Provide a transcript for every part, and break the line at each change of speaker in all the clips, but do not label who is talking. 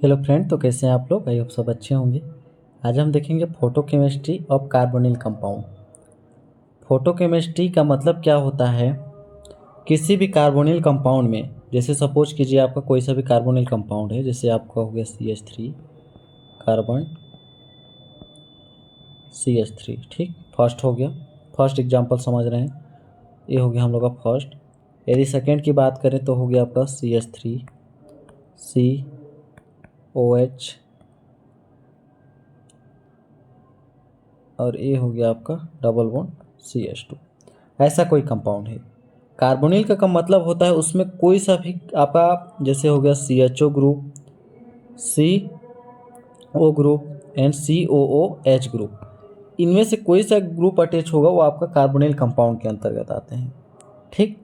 Hello friend, तो कैसे हैं आप लोग? आई होप सब अच्छे होंगे। आज हम देखेंगे photochemistry of carbonyl compound. Photochemistry का मतलब क्या होता है? किसी भी कार्बोनिल कंपाउंड में, जैसे सपोज कीजिए आपका कोई सा भी कार्बोनिल कंपाउंड है, जैसे आपका हो गया CH3 कार्बन CH3, ठीक, फर्स्ट हो गया। फर्स्ट एग्जांपल समझ रहे हैं, ये हो गया हम लोग का फर्स्ट। यदि सेकेंड की बात करें तो हो गया आपका CH3 COH, और ये हो गया आपका डबल बॉन्ड CH2। ऐसा कोई कंपाउंड है। कार्बोनिल का मतलब होता है उसमें कोई सा भी आपका, जैसे हो गया CHO group, CO group and COOH group, इनमें से कोई सा ग्रुप अटैच होगा वो आपका कार्बोनिल कंपाउंड के अंतर्गत आते हैं। ठीक,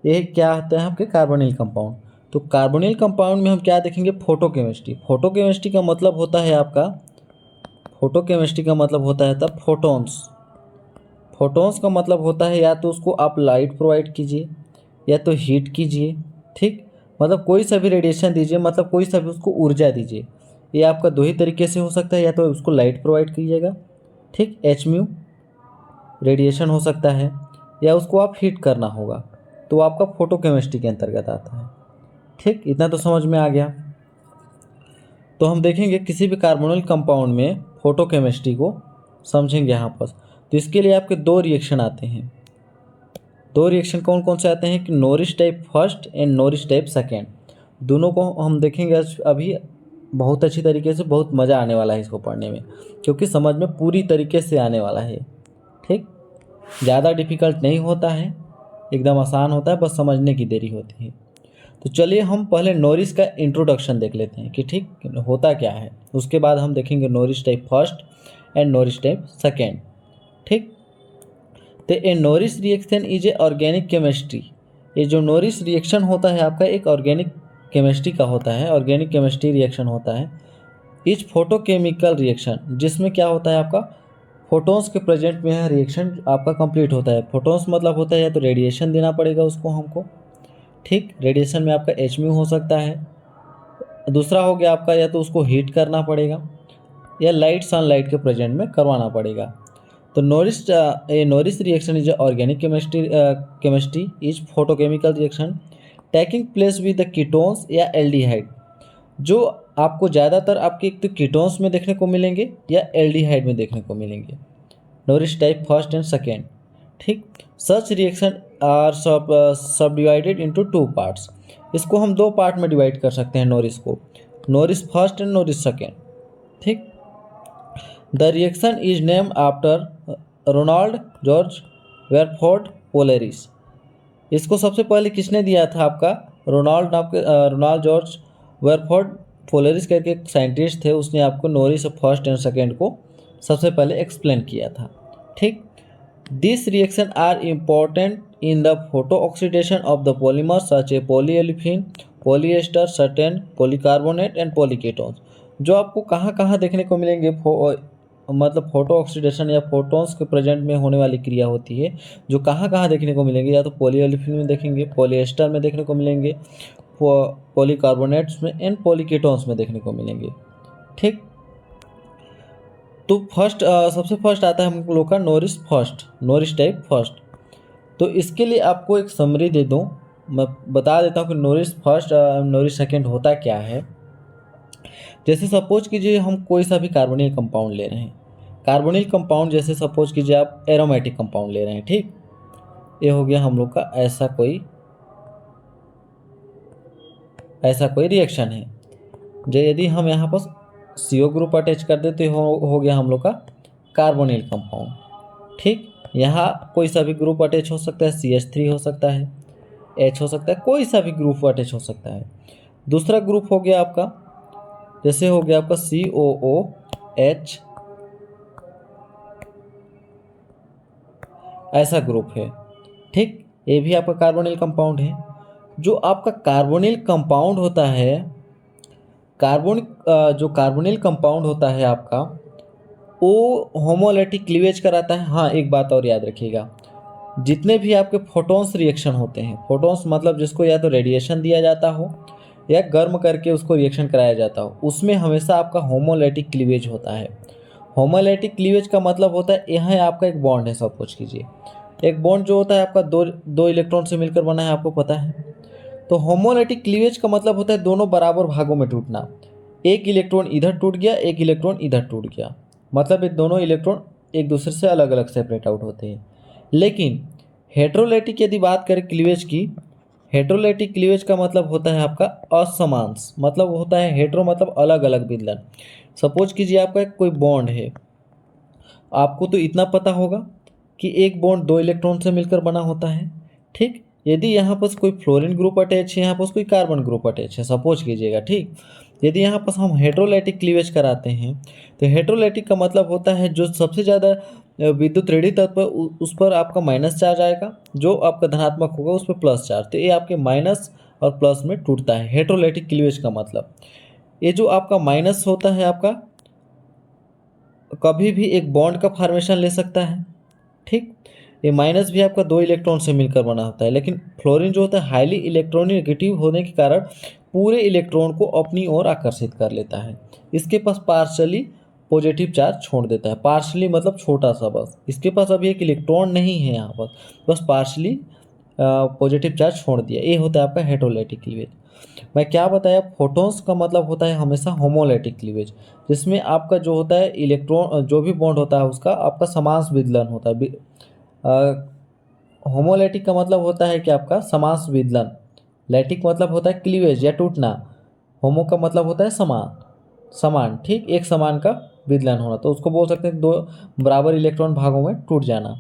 ये क्या होता है आपके कार्बोनिल कंपाउंड। तो कार्बोनिल कंपाउंड में हम क्या देखेंगे? फोटोकेमिस्ट्री। फोटोकेमिस्ट्री का मतलब होता है आपका, फोटोकेमिस्ट्री का मतलब होता है तब फोटॉन्स। फोटॉन्स का मतलब होता है या तो उसको आप लाइट प्रोवाइड कीजिए या तो हीट कीजिए। ठीक, मतलब कोई सा भी रेडिएशन दीजिए, मतलब कोई सा भी उसको ऊर्जा दीजिए। ये आपका दो ही तरीके से हो सकता है, या तो उसको लाइट प्रोवाइड कीजिएगा, ठीक, Hmu रेडिएशन हो सकता है, या उसको आप हीट करना होगा, तो आपका फोटोकेमिस्ट्री के अंतर्गत आता है। ठीक, इतना तो समझ में आ गया। तो हम देखेंगे किसी भी कार्बोनिल कंपाउंड में फोटोकेमिस्ट्री को समझेंगे यहाँ पर। तो इसके लिए आपके दो रिएक्शन आते हैं। दो रिएक्शन कौन कौन से आते हैं कि Norris type first and Norrish type second. दोनों को हम देखेंगे अभी बहुत अच्छी तरीके से। बहुत मज़ा आने वाला है इसको पढ़ने में, क्योंकि समझ में पूरी तरीके से आने वाला है। ठीक, ज़्यादा डिफिकल्ट नहीं होता है, एकदम आसान होता है, बस समझने की देरी होती है। तो चलिए हम पहले नॉरिस का इंट्रोडक्शन देख लेते हैं कि ठीक होता क्या है। उसके बाद हम देखेंगे Norrish type first and Norrish type second. ठीक, तो a Norrish reaction is a organic chemistry. ये जो नॉरिस रिएक्शन होता है आपका एक ऑर्गेनिक केमिस्ट्री का होता है, ऑर्गेनिक केमिस्ट्री रिएक्शन होता है। इज फोटोकेमिकल रिएक्शन, जिसमें क्या होता है आपका फोटॉन्स के प्रेजेंट में है रिएक्शन आपका कंप्लीट होता है। फोटॉन्स मतलब होता है या तो रेडिएशन देना पड़ेगा उसको हमको। ठीक, रेडिएशन में आपका Hmu हो सकता है। दूसरा हो गया आपका या तो उसको हीट करना पड़ेगा या लाइट सनलाइट के प्रेजेंट में करवाना पड़ेगा। तो Norris reaction is organic chemistry is photochemical reaction taking place with the ketones या एल्डिहाइड। जो आपको ज़्यादातर आपके एक तो कीटोन्स में देखने को मिलेंगे या एल्डिहाइड में देखने को मिलेंगे। Norris type first and second. ठीक, सच रिएक्शन आर सब डिवाइडेड इंटू टू पार्ट्स। इसको हम दो पार्ट में डिवाइड कर सकते हैं नॉरिस को, Norrish first and Norrish second. ठीक, the reaction is name after Ronald George Wreyford Norrish. इसको सबसे पहले किसने दिया था? आपका रोनाल्ड जॉर्ज वेरफोर्ड पोलेरिस करके एक साइंटिस्ट थे, उसने आपको नॉरिस फर्स्ट एंड सेकेंड को सबसे पहले एक्सप्लेन किया था। ठीक, this reaction are important in the photo oxidation of the polymer such a polyolefin, polyester, certain polycarbonate and polyketones. जो आपको कहाँ कहाँ देखने को मिलेंगे, मतलब फोटो ऑक्सीडेशन या फोटॉन्स के प्रेजेंट में होने वाली क्रिया होती है, जो कहाँ कहाँ देखने को मिलेंगे, या तो पॉलीएलिफिन में देखेंगे, पॉलीएस्टर में देखने को मिलेंगे, पॉलीकार्बोनेट्स में एंड पॉलीकेटोन्स में देखने को मिलेंगे। ठीक, तो फर्स्ट सबसे फर्स्ट आता है हम लोग का Norris first, Norris type first. तो इसके लिए आपको एक समरी दे दूं, मैं बता देता हूँ कि नॉरिस फर्स्ट नॉरिस सेकेंड होता क्या है। जैसे सपोज कीजिए हम कोई सा भी कार्बोनिल कंपाउंड ले रहे हैं। कार्बोनिल कंपाउंड जैसे सपोज कीजिए आप एरोमेटिक कंपाउंड ले रहे हैं। ठीक, ये हो गया हम लोग का ऐसा कोई रिएक्शन है। जो यदि हम यहाँ पर CO ग्रुप अटैच कर देते हो गया हम लोग का कार्बोनिल कंपाउंड। ठीक, यहाँ कोई सा भी ग्रुप अटैच हो सकता है, CH3 हो सकता है, H हो सकता है, कोई सा भी ग्रुप अटैच हो सकता है। दूसरा ग्रुप हो गया आपका, जैसे हो गया आपका COOH, ऐसा ग्रुप है। ठीक, ये भी आपका कार्बोनिल कंपाउंड है। जो आपका कार्बोनिल कंपाउंड होता है, जो कार्बोनिल कंपाउंड होता है आपका, वो होमोलैटिक क्लीवेज कराता है। हाँ, एक बात और याद रखिएगा, जितने भी आपके फोटॉन्स रिएक्शन होते हैं, फोटॉन्स मतलब जिसको या तो रेडिएशन दिया जाता हो या गर्म करके उसको रिएक्शन कराया जाता हो, उसमें हमेशा आपका होमोलैटिक क्लीवेज होता है। होमोलैटिक क्लीवेज का मतलब होता है यहाँ आपका एक बॉन्ड है, सपोज कीजिए एक बॉन्ड जो होता है आपका दो इलेक्ट्रॉन से मिलकर बना है, आपको पता है। तो होमोलैटिक क्लीवेज का मतलब होता है दोनों बराबर भागों में टूटना। एक इलेक्ट्रॉन इधर टूट गया, एक इलेक्ट्रॉन इधर टूट गया, मतलब ये दोनों इलेक्ट्रॉन एक दूसरे से अलग अलग सेपरेट आउट होते हैं। लेकिन हेट्रोलैटिक यदि बात करें क्लीवेज की, हेट्रोलैटिक क्लीवेज का मतलब होता है आपका असमांस, मतलब होता है हेट्रो मतलब अलग अलग विलयन। सपोज कीजिए आपका कोई बॉन्ड है, आपको तो इतना पता होगा कि एक बॉन्ड दो इलेक्ट्रॉन से मिलकर बना होता है, ठीक। यदि यहाँ पर कोई फ्लोरीन ग्रुप अटैच है, यहाँ पर कोई कार्बन ग्रुप अटैच है, सपोज कीजिएगा, ठीक। यदि यहाँ पर हम हेट्रोलैटिक क्लीवेज कराते हैं तो हेट्रोलैटिक का मतलब होता है जो सबसे ज़्यादा विद्युत ऋणात्मक तत्व उस पर आपका माइनस चार्ज आएगा, जो आपका धनात्मक होगा उस पर प्लस चार्ज, तो ये आपके माइनस और प्लस में टूटता है हेट्रोलैटिक क्लीवेज का मतलब। ये जो आपका माइनस होता है आपका कभी भी एक बॉन्ड का फॉर्मेशन ले सकता है, ठीक। ये माइनस भी आपका दो इलेक्ट्रॉन से मिलकर बना होता है, लेकिन फ्लोरीन जो होता है हाईली इलेक्ट्रोनेगेटिव होने के कारण पूरे इलेक्ट्रॉन को अपनी ओर आकर्षित कर लेता है। इसके पास पार्शली पॉजिटिव चार्ज छोड़ देता है, पार्शली मतलब छोटा सा, बस इसके पास अभी एक इलेक्ट्रॉन नहीं है यहाँ पर, बस पार्शली पॉजिटिव चार्ज छोड़ दिया। ये होता है आपका हेट्रोलैटिक क्लीवेज। मैं क्या बताया, फोटॉन्स का मतलब होता है हमेशा होमोलैटिक क्लीवेज, जिसमें आपका जो होता है इलेक्ट्रॉन जो भी बॉन्ड होता है उसका आपका समास विदलन होता है। होमोलैटिक का मतलब होता है कि आपका समास विदलन, लैटिक मतलब होता है क्लीवेज या टूटना, होमो का मतलब होता है समान, समान, ठीक, एक समान का विदलन होना, तो उसको बोल सकते हैं दो बराबर इलेक्ट्रॉन भागों में टूट जाना।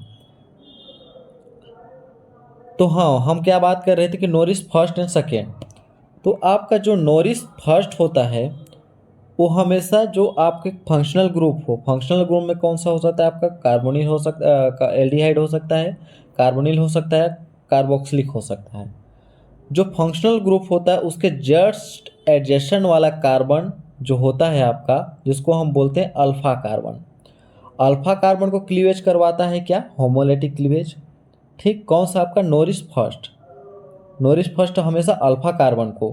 तो हाँ, हम क्या बात कर रहे थे कि नॉरिस फर्स्ट एंड सेकेंड। तो आपका जो नॉरिस फर्स्ट होता है वो हमेशा जो आपके फंक्शनल ग्रुप हो, फंक्शनल ग्रुप में कौन सा हो सकता है आपका, कार्बोनिल हो सकता, एल्डिहाइड हो सकता है, कार्बोनिल हो सकता है, कार्बोक्सिलिक हो सकता है। जो फंक्शनल ग्रुप होता है उसके जस्ट एडजेसेंट वाला कार्बन जो होता है आपका, जिसको हम बोलते हैं अल्फा कार्बन, अल्फा कार्बन को क्लीवेज करवाता है क्या, होमोलैटिक क्लीवेज, ठीक। कौन सा आपका, नॉरिस फर्स्ट, नॉरिस फर्स्ट हमेशा अल्फा कार्बन को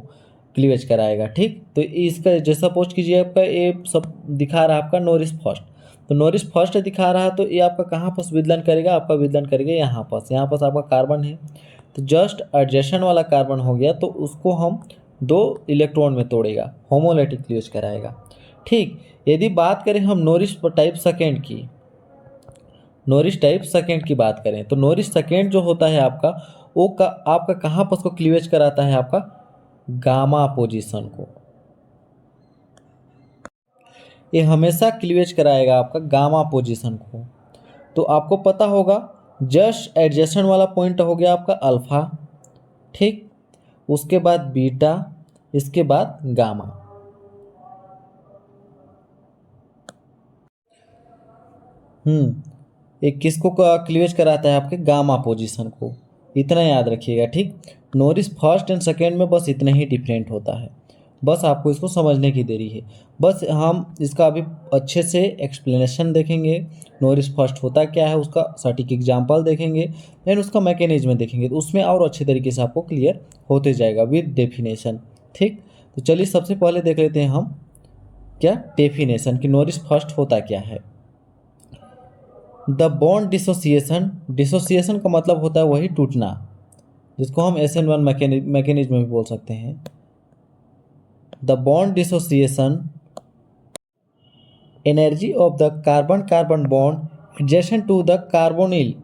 क्लीवेज कराएगा, ठीक। तो इसका जैसा सपोज कीजिए आपका ये सब दिखा रहा है आपका नॉरिस फर्स्ट, तो नॉरिस फर्स्ट दिखा रहा है, तो ये आपका कहाँ पर विदलन करेगा, आपका विदलन करेगा यहाँ पर, यहाँ पर आपका कार्बन है, तो जस्ट एडजेसेंट वाला कार्बन हो गया, तो उसको हम दो इलेक्ट्रॉन में तोड़ेगा, होमोलैटिक क्लीवेज कराएगा, ठीक। यदि बात करें हम नॉरिस टाइप सेकेंड की, नॉरिस टाइप सेकेंड की बात करें, तो नॉरिस सेकेंड जो होता है आपका वो आपका कहाँ पर उसको क्लीवेज कराता है, आपका गामा पोजीशन को, ये हमेशा क्लीवेज कराएगा आपका गामा पोजीशन को। तो आपको पता होगा जस्ट एडजेसेंट वाला पॉइंट हो गया आपका अल्फा, ठीक, उसके बाद बीटा, इसके बाद गामा। एक किसको क्लीवेज कराता है, आपके गामा पोजीशन को, इतना याद रखिएगा, ठीक। नॉरिस फर्स्ट एंड सेकेंड में बस इतना ही डिफरेंट होता है, बस आपको इसको समझने की देरी है। बस हम इसका अभी अच्छे से एक्सप्लेनेशन देखेंगे, नॉरिस फर्स्ट होता क्या है उसका सटीक एग्जाम्पल देखेंगे, देन उसका मैकेनिज्म देखेंगे, तो उसमें और अच्छे तरीके से आपको क्लियर होते जाएगा विद डेफिनेशन, ठीक। तो चलिए सबसे पहले देख लेते हैं हम क्या डेफिनेशन कि नॉरिस फर्स्ट होता क्या है। द बॉन्ड डिसोसिएशन, डिसोसिएशन का मतलब होता है वही टूटना, जिसको हम SN1 मैकेनिज्म भी बोल सकते हैं। The bond dissociation energy of the carbon carbon bond adjacent to the carbonyl,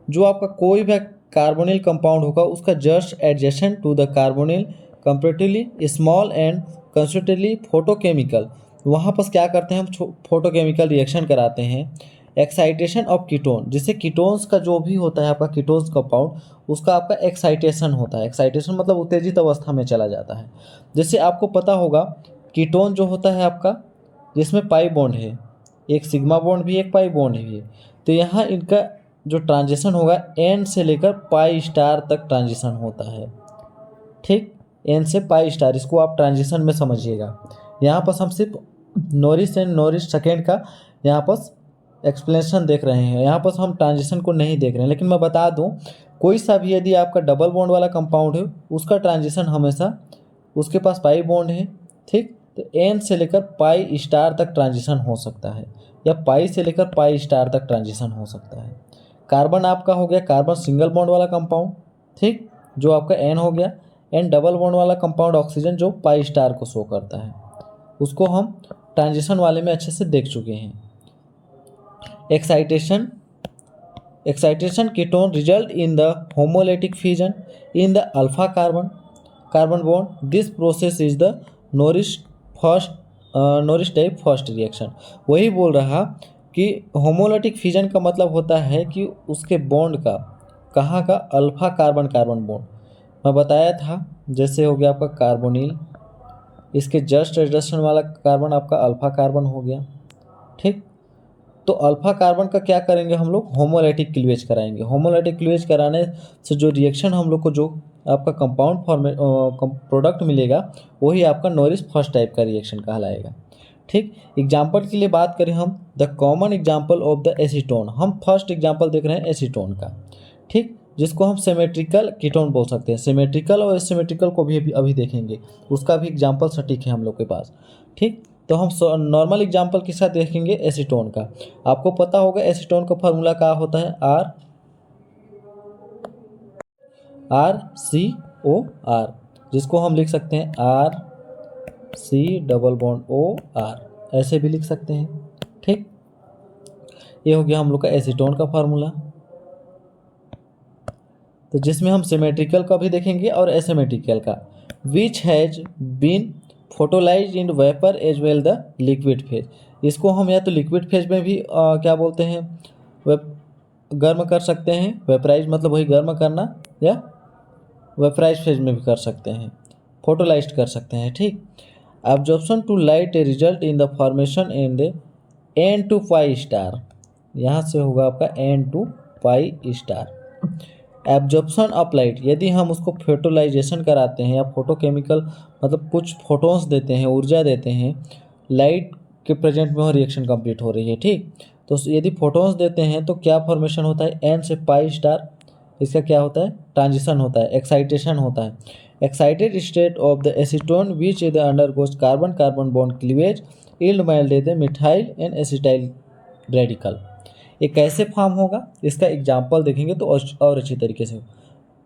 जो आपका कोई भी कार्बोनिल कंपाउंड होगा उसका just adjacent to the carbonyl comparatively small and constitutively photochemical, वहाँ पर क्या करते हैं हम फोटोकेमिकल रिएक्शन कराते हैं, एक्साइटेशन ऑफ कीटोन, जिससे कीटोन्स का जो भी होता है आपका कीटोन्स कंपाउंड उसका आपका एक्साइटेशन होता है, एक्साइटेशन मतलब उत्तेजित अवस्था में चला जाता है। जैसे आपको पता होगा कीटोन जो होता है आपका जिसमें पाई बॉन्ड है, एक सिग्मा बॉन्ड भी एक पाई बॉन्ड भी है, तो यहाँ इनका जो ट्रांजिशन होगा एन से लेकर पाई स्टार तक ट्रांजिशन होता है, ठीक, एन से पाई स्टार, इसको आप ट्रांजिशन में समझिएगा। यहाँ पर हम सिर्फ नॉरिस एंड नॉरिस सेकेंड का यहाँ पर एक्सप्लेनेशन देख रहे हैं, यहाँ पर हम ट्रांजिशन को नहीं देख रहे हैं। लेकिन मैं बता दूँ कोई सा भी यदि आपका डबल बॉन्ड वाला कंपाउंड है उसका ट्रांजिशन हमेशा उसके पास पाई बॉन्ड है, ठीक। तो एन से लेकर पाई स्टार तक ट्रांजिशन हो सकता है, या पाई से लेकर पाई स्टार तक ट्रांजिशन हो सकता है। कार्बन आपका हो गया कार्बन सिंगल बॉन्ड वाला कंपाउंड, ठीक, जो आपका एन हो गया। एन डबल बॉन्ड वाला कंपाउंड ऑक्सीजन जो पाई स्टार को शो करता है, उसको हम ट्रांजिशन वाले में अच्छे से देख चुके हैं। Excitation ketone result in the homolytic fusion in the alpha carbon bond. This process is the Norrish type first reaction. वही बोल रहा कि होमोलेटिक फ्यूजन का मतलब होता है कि उसके बॉन्ड का कहाँ का, अल्फा कार्बन बॉन्ड। मैं बताया था, जैसे हो गया आपका कार्बोनिल, इसके जस्ट एडजस्टमेंट वाला कार्बन आपका अल्फा कार्बन हो गया, ठीक। तो अल्फा कार्बन का क्या करेंगे हम लोग, होमोलैटिक क्लीवेज कराएंगे। होमोलैटिक क्लीवेज कराने से जो रिएक्शन हम लोग को जो आपका कंपाउंड प्रोडक्ट मिलेगा, वही आपका नोरिस फर्स्ट टाइप का रिएक्शन कहलाएगा, ठीक। एग्जाम्पल के लिए बात करें हम, the common example of the acetone, हम फर्स्ट एग्जाम्पल देख रहे हैं एसीटोन का, ठीक, जिसको हम सिमेट्रिकल कीटोन बोल सकते हैं। सिमेट्रिकल और एसिमेट्रिकल को भी अभी देखेंगे, उसका भी एग्जाम्पल सटीक है हम लोग के पास, ठीक। तो हम नॉर्मल एग्जाम्पल के साथ देखेंगे एसीटोन का। आपको पता होगा एसीटोन का फार्मूला क्या होता है, RCOR, जिसको हम लिख सकते हैं RC डबल बॉन्ड OR, ऐसे भी लिख सकते हैं, ठीक। ये हो गया हम लोग का एसीटोन का फार्मूला। तो जिसमें हम सिमेट्रिकल का भी देखेंगे और एसिमेट्रिकल का। Which has been photolyse in vapour as well the liquid phase, इसको हम या तो लिक्विड फेज में भी क्या बोलते हैं, गर्म कर सकते हैं। वेपराइज मतलब वही गर्म करना, या वेपराइज फेज में भी कर सकते हैं, फोटोलाइज कर सकते हैं, ठीक। Absorption to light a result in the formation in the N2 pi star, यहाँ से होगा आपका N2 pi star. Absorption of light, यदि हम उसको फोटोलाइजेशन कराते हैं या फोटोकेमिकल मतलब कुछ फोटोन्स देते हैं, ऊर्जा देते हैं, लाइट के प्रेजेंट में वो रिएक्शन कंप्लीट हो रही है, ठीक। तो यदि फोटोन्स देते हैं तो क्या फॉर्मेशन होता है, एन से पाई स्टार, इसका क्या होता है, ट्रांजिशन होता है, एक्साइटेशन होता है। Excited state of the acetone which is undergoes carbon carbon bond cleavage yield mild methyl and acetyl radical. ये कैसे फॉर्म होगा, इसका एग्जाम्पल देखेंगे तो और अच्छी तरीके से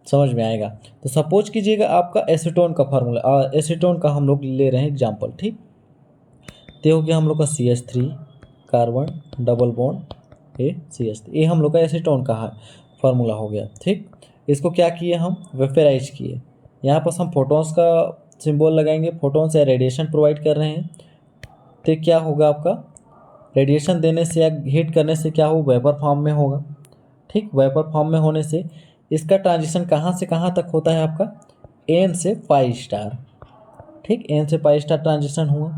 समझ में आएगा। तो सपोज कीजिएगा आपका एसीटोन का फार्मूला, एसीटोन का हम लोग ले रहे हैं एग्जाम्पल, ठीक। तो हो गया हम लोग का CH3 carbon double bond CH3, ये हम लोग का एसीटोन का फार्मूला हो गया, ठीक। इसको क्या किए हम, वेपराइज किए। यहाँ पर हम फोटोन्स का सिंबल लगाएंगे, फोटोन्स या रेडिएशन प्रोवाइड कर रहे हैं, तो क्या होगा आपका, रेडिएशन देने से या हीट करने से क्या हो, वेपर फॉर्म में होगा, ठीक। वेपर फॉर्म में होने से इसका ट्रांजिशन कहाँ से कहाँ तक होता है आपका, N से पाई स्टार, ठीक। N से पाई स्टार ट्रांजिशन हुआ।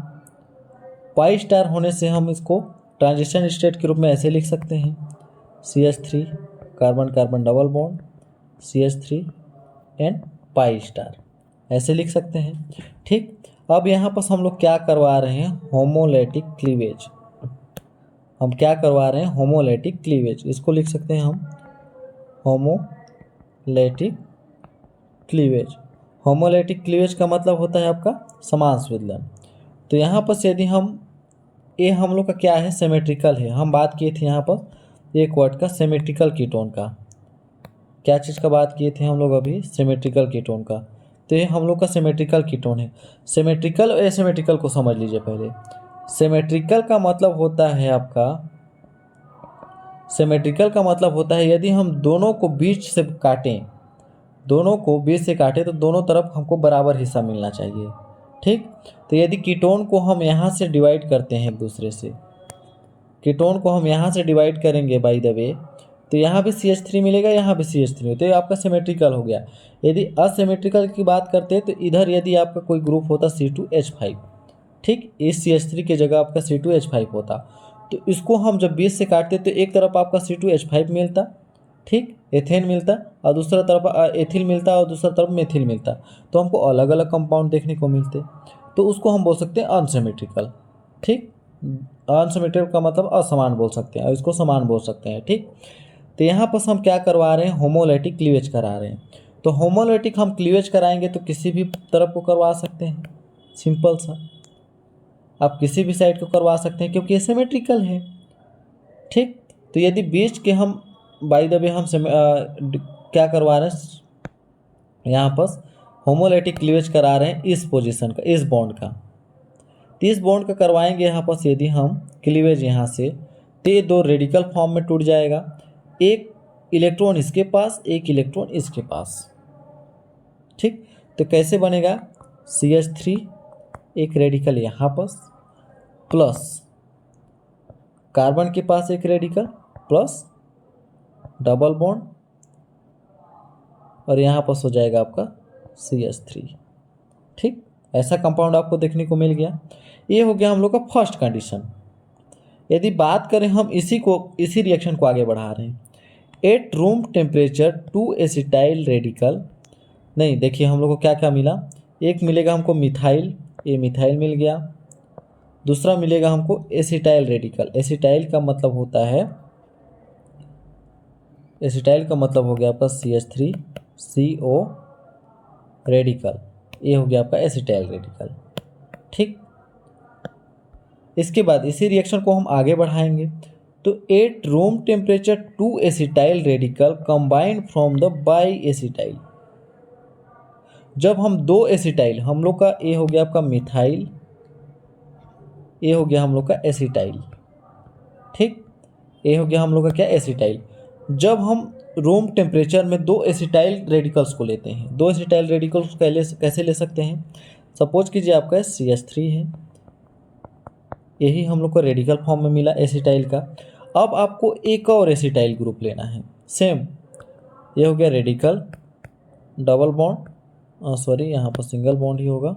पाई स्टार होने से हम इसको ट्रांजिशन स्टेट के रूप में ऐसे लिख सकते हैं, CH3 carbon carbon double bond CH3 and pi star, ऐसे लिख सकते हैं, ठीक। अब यहाँ पर हम लोग क्या करवा रहे हैं, होमोलैटिक क्लीवेज। हम क्या करवा रहे हैं, होमोलैटिक क्लीवेज, इसको लिख सकते हैं हम होमोलैटिक क्लीवेज। होमोलैटिक क्लीवेज का मतलब होता है आपका समान स्विदलन। तो यहाँ पर यदि हम, ये हम लोग का क्या है, सिमेट्रिकल है। हम बात किए थे यहाँ पर एक वर्ड का, सिमेट्रिकल कीटोन का। क्या चीज़ का बात किए थे हम लोग अभी, सिमेट्रिकल कीटोन का। तो ये हम लोग का सिमेट्रिकल कीटोन है। सिमेट्रिकल और एसिमेट्रिकल को समझ लीजिए पहले। सिमेट्रिकल का मतलब होता है आपका, सिमेट्रिकल का मतलब होता है यदि हम दोनों को बीच से काटें, दोनों को बीच से काटें तो दोनों तरफ हमको बराबर हिस्सा मिलना चाहिए, ठीक। तो यदि कीटोन को हम यहाँ से डिवाइड करते हैं, एक दूसरे से कीटोन को हम यहाँ से डिवाइड करेंगे बाय द वे, तो यहाँ भी CH3 मिलेगा, यहाँ भी CH3, तो ये आपका सिमेट्रिकल हो गया। यदि असिमेट्रिकल की बात करते हैं तो इधर यदि आपका कोई ग्रुप होता C2H5, ठीक, इस CH3 की जगह आपका C2H5 होता, तो इसको हम जब बीच से काटते तो एक तरफ आपका C2H5 मिलता, ठीक, एथेन मिलता, और दूसरा तरफ एथिल मिलता, और दूसरा तरफ मेथिल मिलता, तो हमको अलग अलग कंपाउंड देखने को मिलते, तो उसको हम बोल सकते हैं अनसिमेट्रिकल, ठीक। अनसिमेट्रिकल का मतलब असमान बोल सकते हैं, और इसको समान बोल सकते हैं, ठीक। तो यहाँ पर हम क्या करवा रहे हैं, होमोलैटिक क्लीवेज करा रहे हैं। तो होमोलैटिक हम क्लीवेज कराएंगे तो किसी भी तरफ को करवा सकते हैं, सिंपल सा, आप किसी भी साइड को करवा सकते हैं क्योंकि ये सिमेट्रिकल है। ठीक, तो यदि बीच के हम बाय द वे हम क्या करवा रहे हैं यहाँ पर, होमोलैटिक क्लीवेज करा रहे हैं इस पोजीशन का, इस बॉन्ड का, तो इस बॉन्ड का करवाएंगे यहाँ पर यदि हम क्लीवेज यहाँ से, तो ये दो रेडिकल फॉर्म में टूट जाएगा, एक इलेक्ट्रॉन इसके पास, एक इलेक्ट्रॉन इसके पास। ठीक, तो कैसे बनेगा, CH3 एक रेडिकल यहाँ पर प्लस कार्बन के पास एक रेडिकल प्लस डबल बॉन्ड और यहाँ पर हो जाएगा आपका CH3। ठीक, ऐसा कंपाउंड आपको देखने को मिल गया। ये हो गया हम लोग का फर्स्ट कंडीशन। यदि बात करें हम इसी रिएक्शन को आगे बढ़ा रहे हैं, at room temperature 2 acetyl radical, नहीं देखिए हम लोग को क्या क्या मिला, एक मिलेगा हमको मिथाइल, ये मिथाइल मिल गया, दूसरा मिलेगा हमको एसिटाइल रेडिकल, एसिटाइल का मतलब होता है, एसिटाइल का मतलब हो गया आपका CH3CO रेडिकल, ये हो गया आपका एसिटाइल रेडिकल। ठीक, इसके बाद इसी रिएक्शन को हम आगे बढ़ाएंगे, तो at room temperature 2 acetyl radical combined from the by acetyl, जब हम दो एसिटाइल, हम लोग का ये हो गया आपका मिथाइल, ये हो गया हम लोग का एसिटाइल। ठीक, ये हो गया हम लोग का क्या, एसिटाइल। जब हम रूम टेम्परेचर में दो एसिटाइल रेडिकल्स को लेते हैं, दो एसिटाइल रेडिकल्स कैसे ले सकते हैं, सपोज कीजिए आपका CH3 है, यही हम लोग को रेडिकल फॉर्म में मिला एसिटाइल का। अब आपको एक और एसिटाइल ग्रुप लेना है, सेम, ये हो गया रेडिकल डबल बॉन्ड, सॉरी यहाँ पर सिंगल बॉन्ड ही होगा,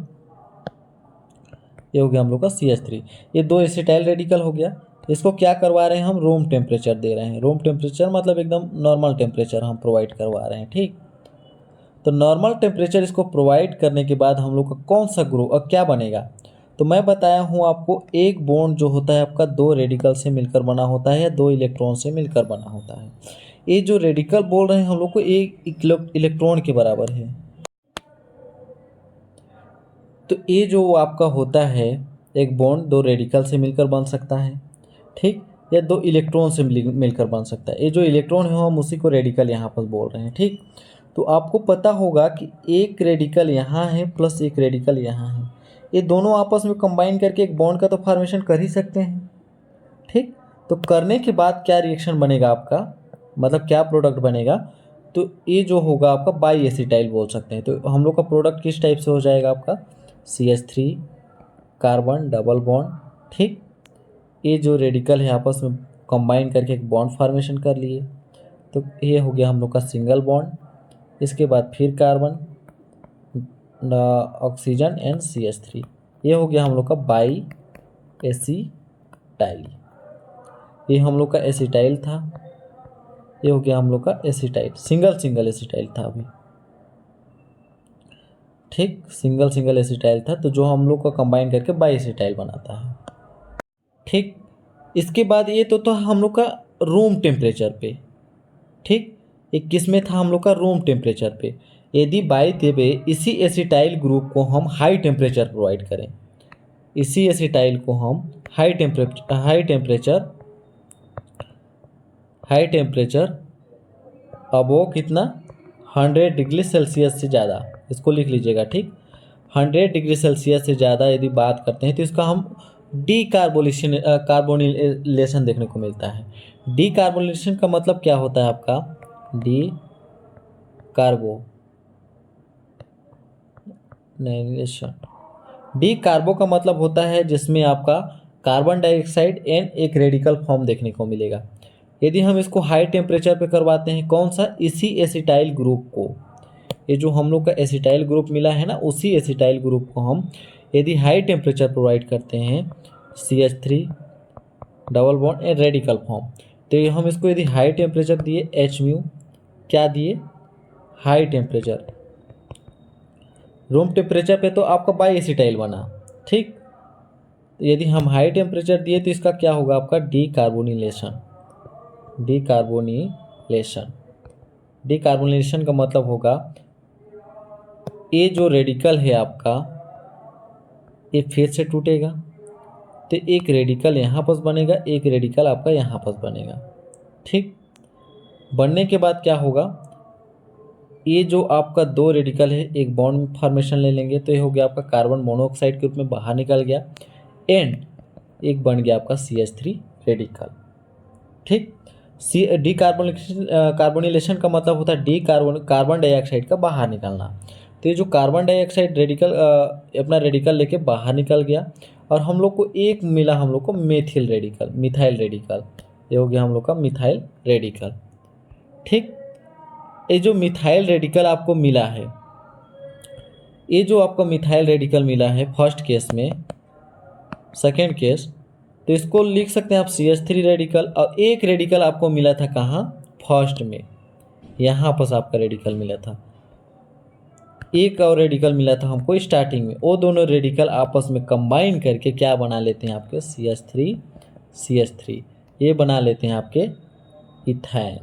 ये हो गया हम लोग का CH3, ये दो एसिटाइल रेडिकल हो गया। इसको क्या करवा रहे हैं हम, रूम टेम्परेचर दे रहे हैं, रूम टेम्परेचर मतलब एकदम नॉर्मल टेम्परेचर हम प्रोवाइड करवा रहे हैं। ठीक, तो नॉर्मल टेम्परेचर इसको प्रोवाइड करने के बाद हम लोग का कौन सा ग्रुप और क्या बनेगा, तो मैं बताया हूँ आपको, एक बॉन्ड जो होता है आपका दो रेडिकल से मिलकर बना होता है या दो इलेक्ट्रॉन से मिलकर बना होता है। ये जो रेडिकल बोल रहे हैं हम लोग को एक इलेक्ट्रॉन के बराबर है, तो ये जो आपका होता है एक बॉन्ड दो रेडिकल से मिलकर बन सकता है, ठीक, या दो इलेक्ट्रॉन से मिलकर बन सकता है। ये जो इलेक्ट्रॉन है हम उसी को रेडिकल यहाँ पर बोल रहे हैं। ठीक, तो आपको पता होगा कि एक रेडिकल यहाँ है प्लस एक रेडिकल यहाँ है, ये दोनों आपस में कंबाइन करके एक बॉन्ड का तो फॉर्मेशन कर ही सकते हैं। ठीक, तो करने के बाद क्या रिएक्शन बनेगा आपका, मतलब क्या प्रोडक्ट बनेगा, तो ये जो होगा आपका बाई एसिटाइल बोल सकते हैं। तो हम लोग का प्रोडक्ट किस टाइप से हो जाएगा आपका, CH3 कार्बन डबल बॉन्ड। ठीक, ये जो रेडिकल है आपस में कंबाइन करके एक बॉन्ड फॉर्मेशन कर लिए, तो ये हो गया हम लोग का सिंगल बॉन्ड। इसके बाद फिर कार्बन ऑक्सीजन एंड CH3, ये हो गया हम लोग का बाई एसिटाइल, ये हम लोग का एसिटाइल था, ये हो गया हम लोग का एसिटाइल, सिंगल एसिटाइल था अभी। ठीक, सिंगल एसिटाइल था, तो जो हम लोग का कंबाइन करके बाई एसिटाइल बनाता है। ठीक, इसके बाद ये तो हम लोग का रूम टेम्परेचर पे। ठीक, एक किस में था हम लोग का रूम टेम्परेचर पे। यदि बाई देवे इसी एसिटाइल ग्रुप को हम हाई टेम्परेचर प्रोवाइड करें, इसी एसिटाइल को हम हाई टेम्परेचर अबो कितना 100 डिग्री सेल्सियस से ज़्यादा, इसको लिख लीजिएगा। ठीक, 100 डिग्री सेल्सियस से ज़्यादा यदि बात करते हैं तो इसका हम कार्बोनिलेशन देखने को मिलता है। डीकार्बोनिलेशन का मतलब क्या होता है आपका, डी कार्बो का मतलब होता है जिसमें आपका कार्बन डाइऑक्साइड एंड एक रेडिकल फॉर्म देखने को मिलेगा। यदि हम इसको हाई टेम्परेचर पे करवाते हैं, कौन सा, इसी एसिटाइल ग्रुप को, ये जो हम लोग का एसिटाइल ग्रुप मिला है ना, उसी एसिटाइल ग्रुप को हम यदि हाई टेम्परेचर प्रोवाइड करते हैं, CH3 double bond and radical form, तो हम इसको यदि हाई टेम्परेचर दिए, Hμ क्या दिए, हाई टेम्परेचर, रूम टेम्परेचर पे तो आपका बाई एसिटाइल बना। ठीक, तो यदि हम हाई टेम्परेचर दिए तो इसका क्या होगा आपका डीकार्बोनिलेशन का मतलब होगा ये जो रेडिकल है आपका ये फिर से टूटेगा, तो एक रेडिकल यहाँ पर बनेगा, एक रेडिकल आपका यहाँ पर बनेगा। ठीक, बनने के बाद क्या होगा, ये जो आपका दो रेडिकल है एक बॉन्ड फॉर्मेशन ले लेंगे, तो ये हो गया आपका कार्बन मोनोऑक्साइड के रूप में बाहर निकल गया, एंड एक बन गया आपका CH3 रेडिकल। ठीक, डी कार्बोनिलेशन का मतलब होता है कार्बन डाइऑक्साइड का बाहर निकलना। तो ये जो कार्बन डाइऑक्साइड रेडिकल अपना रेडिकल लेके बाहर निकल गया, और हम लोग को एक मिला, हम लोग को मिथाइल रेडिकल, ये हो गया हम लोग का मिथाइल रेडिकल। ठीक, ये जो मिथाइल रेडिकल आपको मिला है, ये जो आपको मिथाइल रेडिकल मिला है फर्स्ट केस में, सेकेंड केस, तो इसको लिख सकते हैं आप CH3 रेडिकल, और एक रेडिकल आपको मिला था कहाँ, फर्स्ट में, यहाँ पर आपका रेडिकल मिला था, एक और रेडिकल मिला था हमको स्टार्टिंग में। वो दोनों रेडिकल आपस में कंबाइन करके क्या बना लेते हैं आपके CH3 ये बना लेते हैं आपके इथाइन।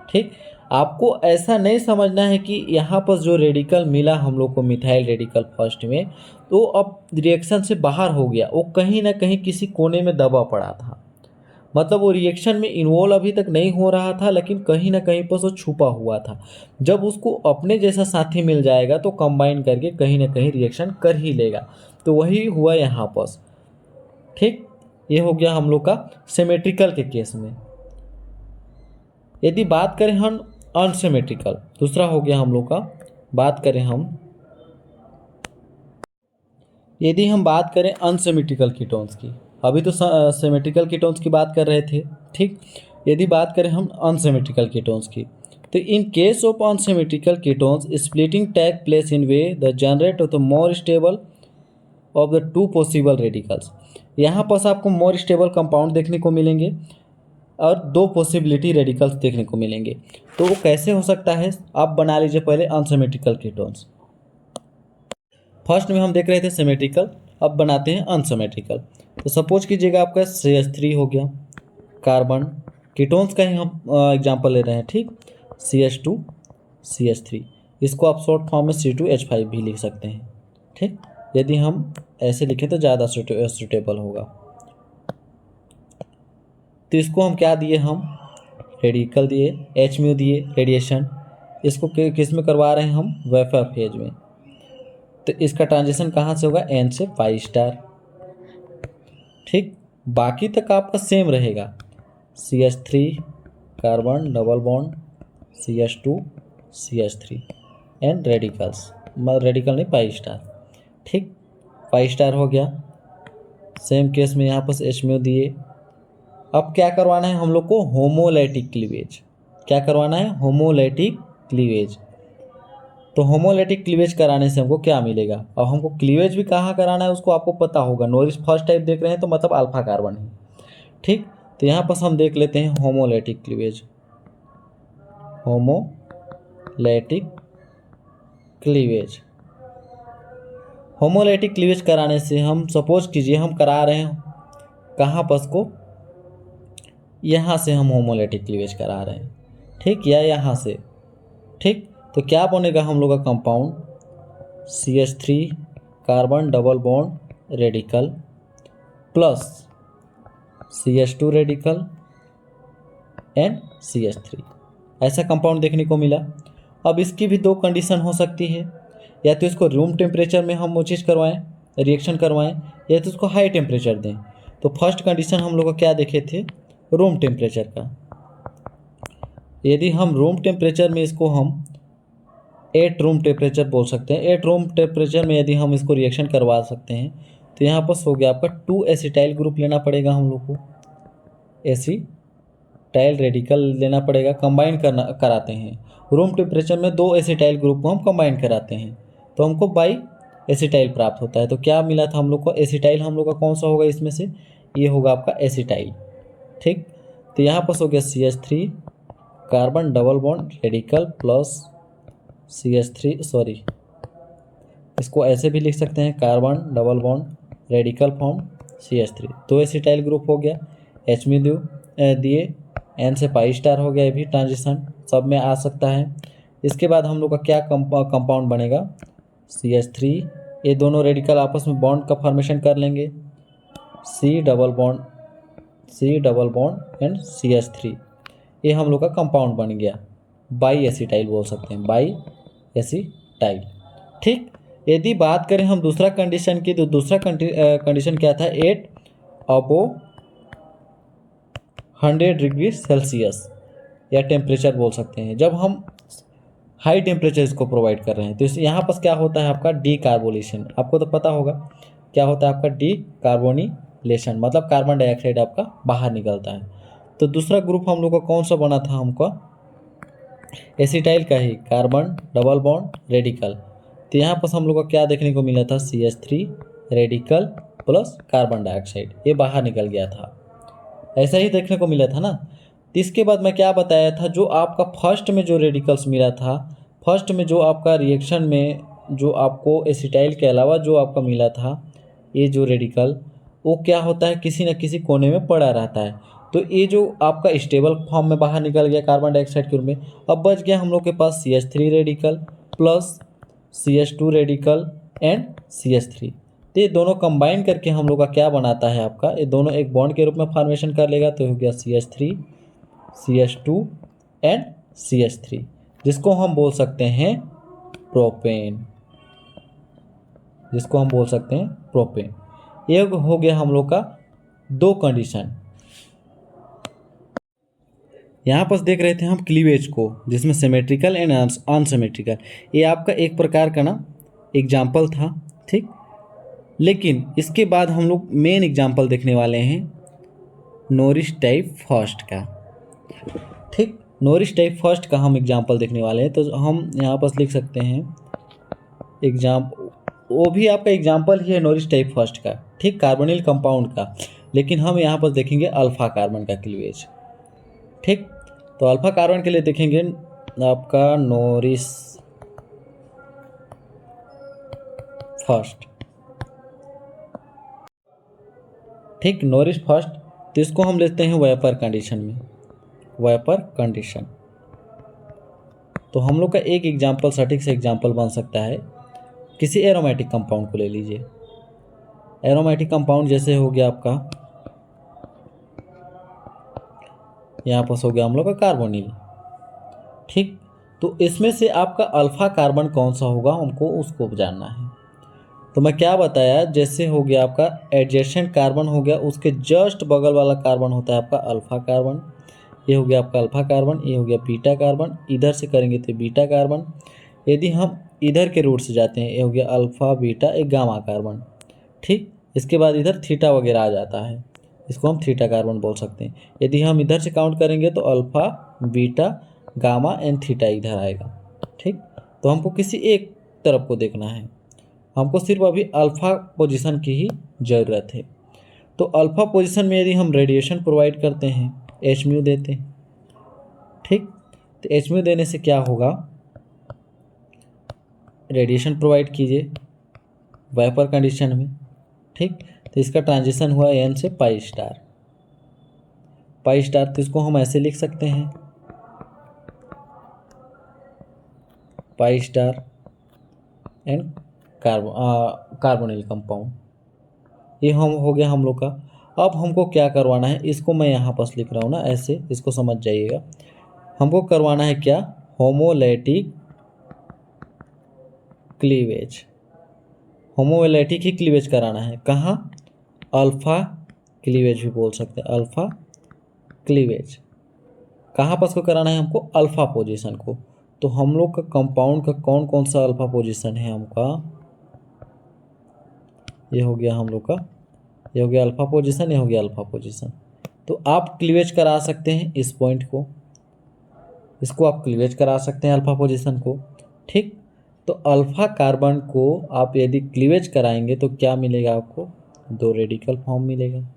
ठीक, आपको ऐसा नहीं समझना है कि यहाँ पर जो रेडिकल मिला हम लोग को मिथाइल रेडिकल फर्स्ट में, तो अब रिएक्शन से बाहर हो गया, वो कहीं ना कहीं किसी कोने में दबा पड़ा था, मतलब वो रिएक्शन में इन्वॉल्व अभी तक नहीं हो रहा था, लेकिन कहीं ना कहीं पर वो छुपा हुआ था। जब उसको अपने जैसा साथी मिल जाएगा तो कंबाइन करके कहीं ना कहीं रिएक्शन कर ही लेगा, तो वही हुआ यहाँ पर। ठीक, ये हो गया हम लोग का सिमेट्रिकल के केस में। यदि बात करें हम अनसिमेट्रिकल, दूसरा हो गया हम लोग का, बात करें हम, यदि हम बात करें अनसिमेट्रिकल कीटोन्स की, अभी तो सिमेट्रिकल कीटोन्स की बात कर रहे थे। ठीक, यदि बात करें हम अनसिमेट्रिकल कीटोन्स की, तो in case of unsymmetrical ketones splitting take place in way the generate of the more stable of the two possible radicals. यहाँ पर आपको मोर स्टेबल कंपाउंड देखने को मिलेंगे और दो पॉसिबिलिटी रेडिकल्स देखने को मिलेंगे। तो वो कैसे हो सकता है, आप बना लीजिए पहले अनसिमेट्रिकल कीटोन्स। फर्स्ट में हम देख रहे थे सिमेट्रिकल, अब बनाते हैं अनसिमेट्रिकल। तो सपोज कीजिएगा आपका CH3 हो गया, कार्बन कीटोन्स का ही हम एग्जांपल ले रहे हैं। ठीक, CH2 CH3, इसको आप शॉर्ट फॉर्म में C2H5 भी लिख सकते हैं। ठीक, यदि हम ऐसे लिखें तो ज़्यादा सूटेबल होगा। तो इसको हम क्या दिए, हम रेडिकल दिए, Hμ दिए रेडिएशन, इसको किस में करवा रहे हैं हम, वेपर फेज में। तो इसका ट्रांजिशन कहाँ से होगा, N से पाई स्टार। ठीक, बाकी तक आपका सेम रहेगा, CH3 carbon double bond CH2 CH3 and radicals, मतलब रेडिकल नहीं पाई स्टार। ठीक, पाई स्टार हो गया। सेम केस में यहाँ पर Hμ दिए। अब क्या करवाना है हम लोग को, होमोलैटिक क्लीवेज। क्या करवाना है, होमोलैटिक क्लीवेज। तो होमोलैटिक क्लीवेज कराने से हमको क्या मिलेगा, अब हमको क्लीवेज भी कहाँ कराना है उसको आपको पता होगा। नॉरिस फर्स्ट टाइप देख रहे हैं तो मतलब अल्फा कार्बन है। ठीक, तो यहाँ पर हम देख लेते हैं होमोलैटिक क्लीवेज, होमोलैटिक क्लीवेज। होमोलैटिक क्लीवेज कराने से हम सपोज कीजिए हम करा रहे हैं कहाँ पर को, यहाँ से हम होमोलैटिक क्लीवेज करा रहे हैं। ठीक, या यहाँ से। ठीक, तो क्या बनेगा हम लोग का compound, CH3 carbon double bond radical plus CH2 radical and CH3, ऐसा कंपाउंड देखने को मिला। अब इसकी भी दो कंडीशन हो सकती है, या तो इसको रूम टेम्परेचर में हम वो चीज़ करवाएं, रिएक्शन करवाएं, या तो इसको हाई टेम्परेचर दें। तो फर्स्ट कंडीशन हम लोग को क्या देखे थे, रूम टेम्परेचर का। यदि हम रूम टेम्परेचर में इसको हम 8 रूम टेम्परेचर बोल सकते हैं, 8 रूम टेम्परेचर में यदि हम इसको रिएक्शन करवा सकते हैं, तो यहाँ पर हो गया आपका 2 एसिटाइल ग्रुप लेना पड़ेगा हम लोग को, एसिटाइल रेडिकल लेना पड़ेगा, कंबाइन कराते हैं। रूम टेम्परेचर में 2 एसिटाइल ग्रुप को हम कंबाइन कराते हैं तो हमको बाई एसिटाइल प्राप्त होता है। तो क्या मिला था हम लोग को, एसिटाइल हम लोग का कौन सा होगा इसमें से, ये होगा आपका एसिटाइल। ठीक, तो यहाँ पर हो गया CH3 carbon double bond radical plus CH3, sorry इसको ऐसे भी लिख सकते हैं, carbon double bond radical form CH3, 2 acetyl group हो गया, Hμ दिए, N से पाई स्टार हो गया, ये भी ट्रांजिशन सब में आ सकता है। इसके बाद हम लोग का क्या कंपाउंड बनेगा, CH3। ये दोनों रेडिकल आपस में बॉन्ड का फॉर्मेशन कर लेंगे, C double bond and CH3। ये हम लोग का कंपाउंड बन गया, बाई एसिटाइल बोल सकते हैं, बाई एसिटाइल। ठीक, यदि बात करें हम दूसरा कंडीशन की, तो दूसरा कंडीशन क्या था, 8 अबो 100 डिग्री सेल्सियस या टेम्परेचर बोल सकते हैं। जब हम हाई टेम्परेचर इसको प्रोवाइड कर रहे हैं तो इस यहाँ पर क्या होता है आपका डी कार्बोलेशन। आपको तो पता होगा क्या होता है आपका डी कार्बोनिलेशन, मतलब कार्बन डाइऑक्साइड आपका बाहर निकलता है। तो दूसरा ग्रुप हम लोग का कौन सा बना था, हमको एसिटाइल का ही, कार्बन डबल बॉन्ड रेडिकल। तो यहाँ पर हम लोग को क्या देखने को मिला था, CH3 radical plus carbon dioxide, ये बाहर निकल गया था, ऐसा ही देखने को मिला था ना। तो इसके बाद मैं क्या बताया था, जो आपका फर्स्ट में जो रेडिकल्स मिला था, फर्स्ट में जो आपका रिएक्शन में जो आपको एसिटाइल के अलावा जो आपका मिला था, ये जो रेडिकल, वो क्या होता है, किसी न किसी कोने में पड़ा रहता है। तो ये जो आपका स्टेबल फॉर्म में बाहर निकल गया कार्बन डाइऑक्साइड के रूप में। अब बच गया हम लोग के पास CH3 radical plus CH2 radical and CH3। तो ये दोनों कंबाइन करके हम लोग का क्या बनाता है आपका, ये दोनों एक बॉन्ड के रूप में फॉर्मेशन कर लेगा। तो हो गया CH3 CH2 एंड CH3, जिसको हम बोल सकते हैं प्रोपेन, जिसको हम बोल सकते हैं प्रोपेन। ये हो गया हम लोग का दो कंडीशन। यहाँ पर देख रहे थे हम क्लीवेज को, जिसमें सिमेट्रिकल एंड अनसिमेट्रिकल, ये आपका एक प्रकार का ना एग्जाम्पल था। ठीक, लेकिन इसके बाद हम लोग मेन एग्जाम्पल देखने वाले हैं नॉरिस टाइप फर्स्ट का। ठीक, नॉरिस टाइप फर्स्ट का हम एग्जाम्पल देखने वाले हैं। तो हम यहाँ पर लिख सकते हैं वो भी आपका एग्जाम्पल ही है नॉरिस टाइप फर्स्ट का, ठीक, कार्बोनिल कंपाउंड का। लेकिन हम यहाँ पर देखेंगे अल्फा कार्बन का क्लीवेज। ठीक, तो अल्फा कार्बन के लिए देखेंगे आपका नॉरिस फर्स्ट। ठीक, नॉरिस फर्स्ट, तो इसको हम लेते हैं वेपर कंडीशन में, वेपर कंडीशन। तो हम लोग का एक एग्जाम्पल सटीक से एग्जाम्पल बन सकता है, किसी एरोमेटिक कंपाउंड को ले लीजिए। एरोमेटिक कंपाउंड जैसे हो गया आपका, यहाँ पर हो गया हम लोग का कार्बोनिल। ठीक, तो इसमें से आपका अल्फा कार्बन कौन सा होगा, हमको उसको जानना है। तो मैं क्या बताया, जैसे हो गया आपका एडजेसेंट कार्बन हो गया, उसके जस्ट बगल वाला कार्बन होता है आपका अल्फा कार्बन। ये हो गया आपका अल्फा कार्बन, ये हो गया बीटा कार्बन। इधर से करेंगे तो बीटा कार्बन। यदि हम इधर के रूट से जाते हैं, ये हो गया अल्फा बीटा एक गामा कार्बन। ठीक, इसके बाद इधर थीटा वगैरह आ जाता है, इसको हम थीटा कार्बन बोल सकते हैं। यदि हम इधर से काउंट करेंगे तो alpha beta gamma and theta इधर आएगा। ठीक, तो हमको किसी एक तरफ को देखना है, हमको सिर्फ अभी अल्फ़ा पोजीशन की ही ज़रूरत है। तो अल्फ़ा पोजीशन में यदि हम रेडिएशन प्रोवाइड करते हैं, एच म्यू देते हैं। ठीक, तो एच म्यू देने से क्या होगा, रेडिएशन प्रोवाइड कीजिए वेपर कंडीशन में। ठीक, तो इसका ट्रांजिशन हुआ एन से पाई स्टार। पाई स्टार, तो इसको हम ऐसे लिख सकते हैं, pi star and carbonyl compound. ये हम हो गया हम लोग का। अब हमको क्या करवाना है, इसको मैं यहाँ पास लिख रहा हूँ ना, ऐसे इसको समझ जाइएगा। हमको करवाना है क्या, होमोलैटिक क्लीवेज। होमोलैटिक ही क्लीवेज कराना है, कहाँ, अल्फ़ा क्लीवेज भी बोल सकते हैं, अल्फ़ा क्लीवेज। कहाँ पास को कराना है हमको, अल्फ़ा पोजीशन को। तो हम लोग का कंपाउंड का कौन कौन सा अल्फ़ा पोजीशन है हमका, ये हो गया हम लोग का, ये हो गया अल्फ़ा पोजीशन, ये हो गया अल्फ़ा पोजीशन। तो आप क्लीवेज करा सकते हैं इस पॉइंट को, इसको आप क्लीवेज करा सकते हैं अल्फ़ा पोजीशन को। ठीक, तो अल्फ़ा कार्बन को आप यदि क्लीवेज कराएंगे तो क्या मिलेगा आपको, दो रेडिकल फॉर्म मिलेगा।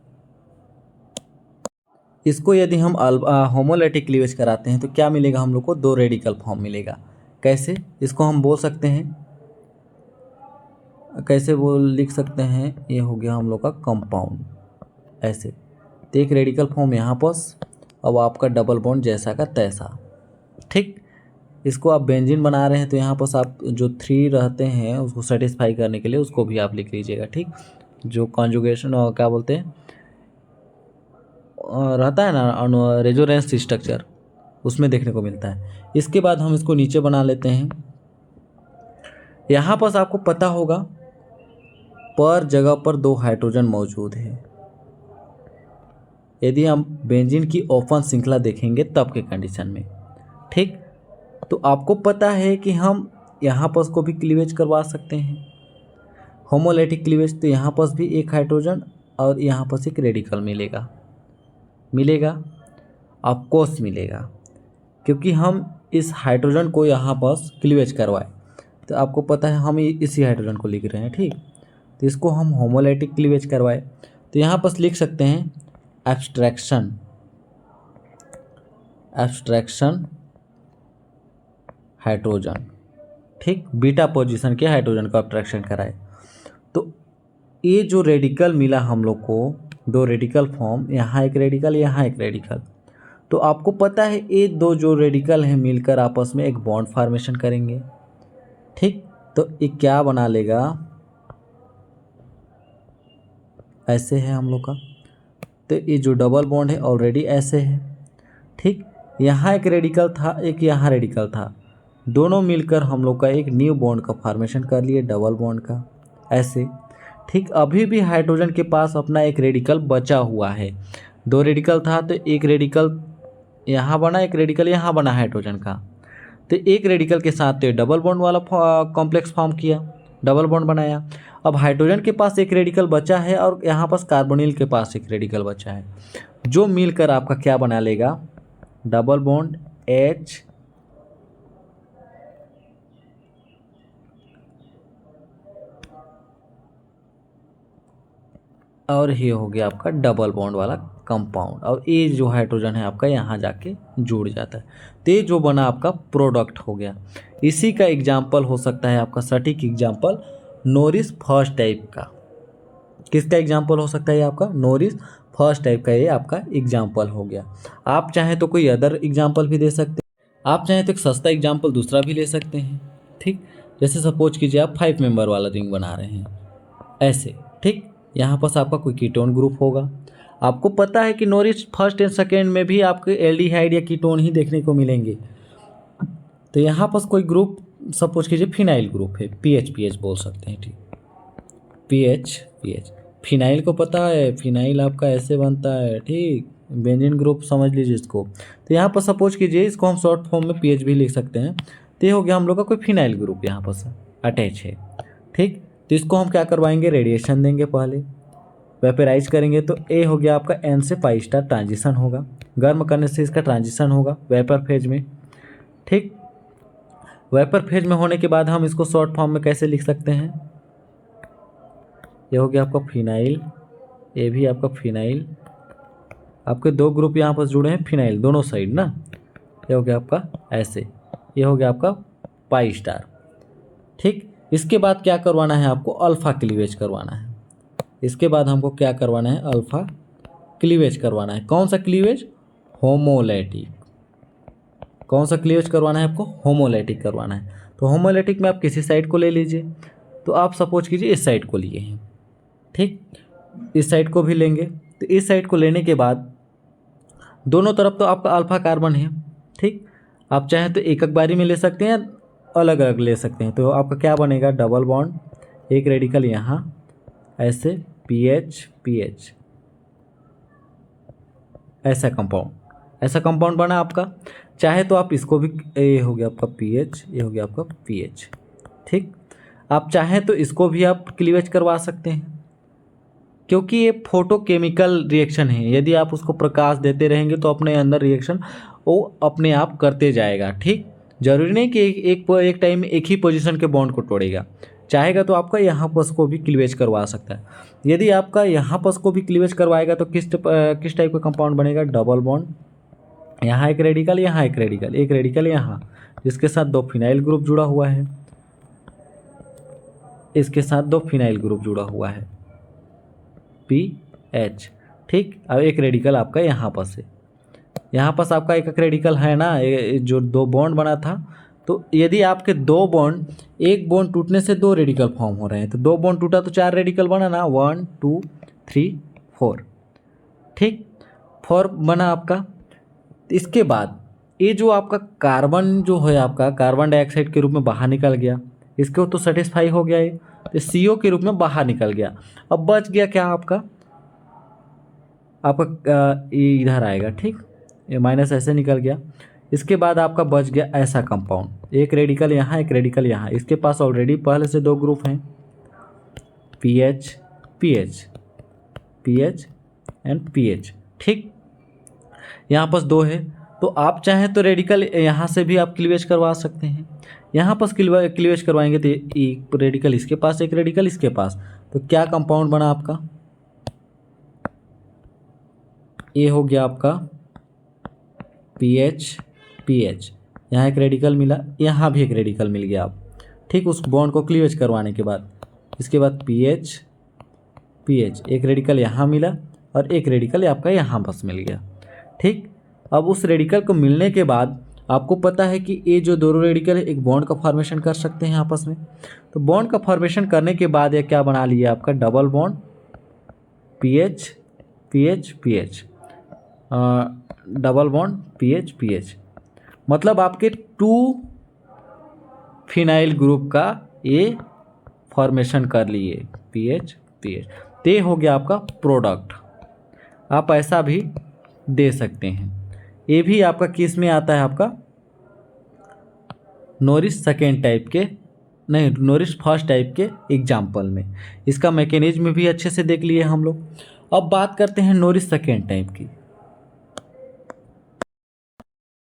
इसको यदि हम होमोलैटिक क्लीवेज कराते हैं तो क्या मिलेगा हम लोग को, दो रेडिकल फॉर्म मिलेगा। कैसे, इसको हम बोल सकते हैं, कैसे वो लिख सकते हैं, ये हो गया हम लोग का कंपाउंड ऐसे। तो एक रेडिकल फॉर्म यहाँ पर, अब आपका डबल बॉन्ड जैसा का तैसा। ठीक, इसको आप बेंजीन बना रहे हैं तो यहाँ पर आप जो 3 रहते हैं उसको सेटिस्फाई करने के लिए उसको भी आप लिख लीजिएगा, ठीक। जो कॉन्जुगेशन और क्या बोलते हैं रहता है ना रेजोनेंस स्ट्रक्चर, उसमें देखने को मिलता है। इसके बाद हम इसको नीचे बना लेते हैं। यहाँ पर आपको पता होगा पर जगह पर 2 हाइड्रोजन मौजूद है। यदि हम बेंजीन की ओपन श्रृंखला देखेंगे तब के कंडीशन में, ठीक। तो आपको पता है कि हम यहाँ पर उसको भी क्लीवेज करवा सकते हैं, होमोलैटिक क्लीवेज। तो यहाँ पर भी एक हाइड्रोजन और यहाँ पर एक रेडिकल मिलेगा ऑफकोर्स मिलेगा, क्योंकि हम इस हाइड्रोजन को यहाँ पर क्लीवेज करवाए। तो आपको पता है हम इसी हाइड्रोजन को लिख रहे हैं, ठीक। तो इसको हम होमोलैटिक क्लीवेज करवाए तो यहाँ पर लिख सकते हैं एब्स्ट्रैक्शन हाइड्रोजन, ठीक। बीटा पोजीशन के हाइड्रोजन को एब्स्ट्रैक्शन कराए तो ये जो रेडिकल मिला हम लोग को, 2 रेडिकल फॉर्म, यहाँ एक रेडिकल यहाँ एक रेडिकल। तो आपको पता है ये 2 जो रेडिकल हैं मिलकर आपस में एक बॉन्ड फॉर्मेशन करेंगे, ठीक। तो ये क्या बना लेगा, ऐसे है हम लोग का। तो ये जो डबल बॉन्ड है ऑलरेडी ऐसे है, ठीक। यहाँ एक रेडिकल था, एक यहाँ रेडिकल था, दोनों मिलकर हम लोग का एक न्यू बॉन्ड का फॉर्मेशन कर लिए, डबल बॉन्ड का, ऐसे, ठीक। अभी भी हाइड्रोजन के पास अपना एक रेडिकल बचा हुआ है। 2 रेडिकल था तो एक रेडिकल यहाँ बना, एक रेडिकल यहाँ बना हाइड्रोजन का। तो एक रेडिकल के साथ तो डबल बॉन्ड वाला कॉम्प्लेक्स फॉर्म किया, डबल बॉन्ड बनाया। अब हाइड्रोजन के पास एक रेडिकल बचा है और यहाँ पास कार्बोनिल के पास एक रेडिकल बचा है, जो मिलकर आपका क्या बना लेगा, डबल बॉन्ड H और ये हो गया आपका डबल बॉन्ड वाला कंपाउंड। और ये जो हाइड्रोजन है आपका यहाँ जाके जुड़ जाता है, तो ये जो बना आपका प्रोडक्ट हो गया। इसी का एग्जाम्पल हो सकता है आपका सटीक एग्जाम्पल नोरिस फर्स्ट टाइप का। किसका एग्जाम्पल हो सकता है आपका, नोरिस फर्स्ट टाइप का, ये आपका एग्जाम्पल हो गया। आप चाहें तो कोई अदर एग्जाम्पल भी दे सकते हैं, आप चाहें तो एक सस्ता एग्जाम्पल दूसरा भी ले सकते हैं, ठीक। जैसे सपोज कीजिए आप 5 मेंबर वाला रिंग बना रहे हैं ऐसे, ठीक। यहाँ पास आपका कोई कीटोन ग्रुप होगा। आपको पता है कि नोरिस फर्स्ट एंड सेकेंड में भी आपको एल्डिहाइड या कीटोन ही देखने को मिलेंगे। तो यहाँ पास कोई ग्रुप सपोज कीजिए फिनाइल ग्रुप है, PH बोल सकते हैं, ठीक। PH फिनाइल को पता है, फिनाइल आपका ऐसे बनता है, ठीक। बेंजीन ग्रुप समझ लीजिए इसको। तो यहाँ पर सपोज कीजिए इसको हम शॉर्ट फॉर्म में PH भी लिख सकते हैं। तो ये हो गया हम लोग का कोई फिनाइल ग्रुप यहाँ पर अटैच है, ठीक। तो इसको हम क्या करवाएंगे, रेडिएशन देंगे, पहले वेपराइज करेंगे। तो ए हो गया आपका N से पाई स्टार ट्रांजिशन होगा, गर्म करने से इसका ट्रांजिशन होगा वेपर फेज में, ठीक। वेपर फेज में होने के बाद हम इसको शॉर्ट फॉर्म में कैसे लिख सकते हैं, ये हो गया आपका फिनाइल, ये भी आपका फिनाइल, आपके 2 ग्रुप यहाँ पर जुड़े हैं फिनाइल दोनों साइड ना। ये हो गया आपका ऐसे, ये हो गया आपका पाई स्टार, ठीक। इसके बाद क्या करवाना है आपको, अल्फ़ा क्लीवेज करवाना है। इसके बाद हमको क्या करवाना है, अल्फ़ा क्लीवेज करवाना है। कौन सा क्लीवेज, होमोलैटिक। कौन सा क्लीवेज करवाना है आपको, होमोलैटिक करवाना है। तो होमोलैटिक में आप किसी साइड को ले लीजिए। तो आप सपोज कीजिए इस साइड को लिए हैं, ठीक। इस साइड को भी लेंगे। तो इस साइड को लेने के बाद दोनों तरफ तो आपका अल्फ़ा कार्बन है, ठीक। आप चाहें तो एक बारी में ले सकते हैं, अलग अलग ले सकते हैं। तो आपका क्या बनेगा, डबल बॉन्ड, एक रेडिकल यहाँ ऐसे, PH ऐसा कंपाउंड बना आपका। चाहे तो आप इसको भी, ये हो गया आपका PH, ये हो गया आपका PH, ठीक। आप चाहें तो इसको भी आप क्लीवेज करवा सकते हैं, क्योंकि ये फोटोकेमिकल रिएक्शन है। यदि आप उसको प्रकाश देते रहेंगे तो अपने अंदर रिएक्शन वो अपने आप करते जाएगा, ठीक। जरूरी नहीं कि एक टाइम में एक ही पोजीशन के बॉन्ड को तोड़ेगा। चाहेगा तो आपका यहाँ पर को भी क्लीवेज करवा सकता है। यदि आपका यहाँ पर को भी क्लीवेज करवाएगा तो किस टाइप का कंपाउंड बनेगा, डबल बॉन्ड, यहाँ एक रेडिकल, यहाँ एक रेडिकल यहाँ, जिसके साथ 2 फिनाइल ग्रुप जुड़ा हुआ है, इसके साथ 2 फिनाइल ग्रुप जुड़ा हुआ है, PH, ठीक। अब एक रेडिकल आपका यहाँ पर से, यहाँ पास आपका एक रेडिकल है ना, जो 2 बॉन्ड बना था तो यदि आपके दो बॉन्ड, एक बॉन्ड टूटने से दो रेडिकल फॉर्म हो रहे हैं, तो दो बॉन्ड टूटा तो चार रेडिकल बना ना, 1 2 3 4, ठीक, 4 बना आपका। इसके बाद ये जो आपका कार्बन जो है आपका कार्बन डाइऑक्साइड के रूप में बाहर निकल गया, इसको तो सेटिस्फाई हो गया ये, तो CO के रूप में बाहर निकल गया। अब बच गया क्या आपका ये इधर आएगा, ठीक, ये माइनस ऐसे निकल गया। इसके बाद आपका बच गया ऐसा कंपाउंड, एक रेडिकल यहाँ एक रेडिकल यहाँ, इसके पास ऑलरेडी पहले से दो ग्रुप हैं, PH PH PH and PH, ठीक, यहाँ पास दो है। तो आप चाहें तो रेडिकल यहाँ से भी आप क्लीवेज करवा सकते हैं, यहाँ पास क्लीवेज करवाएंगे तो एक रेडिकल इसके पास एक रेडिकल इसके पास, तो क्या कंपाउंड बना आपका, ये हो गया आपका PH PH, यहाँ एक रेडिकल मिला, यहाँ भी एक रेडिकल मिल गया आप, ठीक, उस बॉन्ड को क्लीवेज करवाने के बाद। इसके बाद PH PH, एक रेडिकल यहाँ मिला और एक रेडिकल आपका यहाँ बस मिल गया, ठीक। अब उस रेडिकल को मिलने के बाद आपको पता है कि ये जो दोनों रेडिकल है एक बॉन्ड का फॉर्मेशन कर सकते हैं आपस में। तो बॉन्ड का फॉर्मेशन करने के बाद ये क्या बना लिया आपका double bond PH PH PH, double bond PH PH, मतलब आपके 2 फिनाइल ग्रुप का ये फॉर्मेशन कर लिए PH PH, ते हो गया आपका प्रोडक्ट। आप ऐसा भी दे सकते हैं। ये भी आपका किस में आता है, आपका नॉरिस सेकेंड टाइप के, नहीं नॉरिस फर्स्ट टाइप के एग्जाम्पल में। इसका मैकेनिज्म भी अच्छे से देख लिए हम लोग। अब बात करते हैं नॉरिस सेकेंड टाइप की।